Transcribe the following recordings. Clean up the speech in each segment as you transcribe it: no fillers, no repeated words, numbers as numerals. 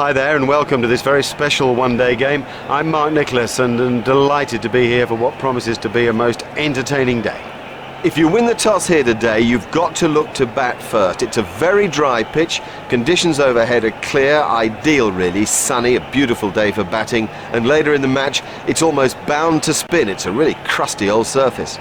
Hi there and welcome to this very special one-day game. I'm Mark Nicholas and am delighted to be here for what promises to be a most entertaining day. If you win the toss here today, you've got to look to bat first. It's a very dry pitch, conditions overhead are clear, ideal really, sunny, a beautiful day for batting, and later in the match it's almost bound to spin. It's a really crusty old surface.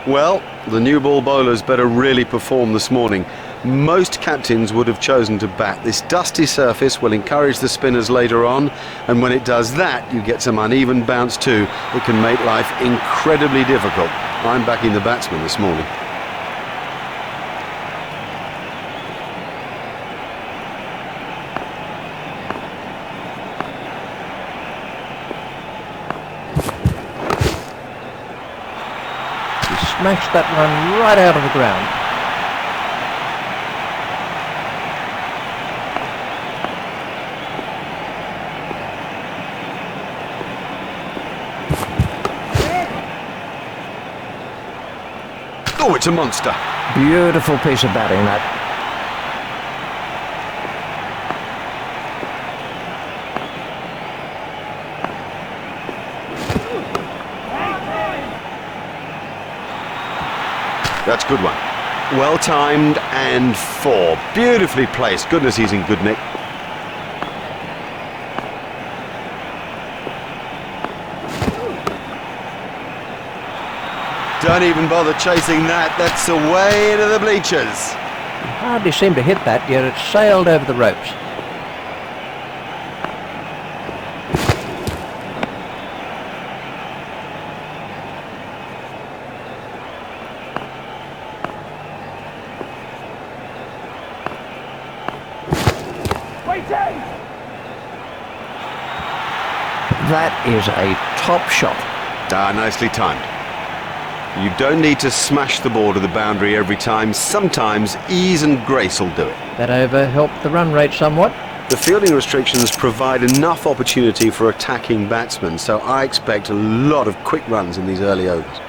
Well, the new ball bowlers better really perform this morning. Most captains would have chosen to bat. This dusty surface will encourage the spinners later on, and when it does that, you get some uneven bounce too. It can make life incredibly difficult. I'm backing the batsman this morning. Smashed that one right out of the ground. Oh, it's a monster. Beautiful piece of batting, that. That's a good one. Well timed and four. Beautifully placed. Goodness, he's in good nick. Don't even bother chasing that. That's away into the bleachers. Hardly seemed to hit that, yet it sailed over the ropes. That is a top shot. Nicely timed. You don't need to smash the ball to the boundary every time. Sometimes ease and grace will do it. That over helped the run rate somewhat. The fielding restrictions provide enough opportunity for attacking batsmen, so I expect a lot of quick runs in these early overs.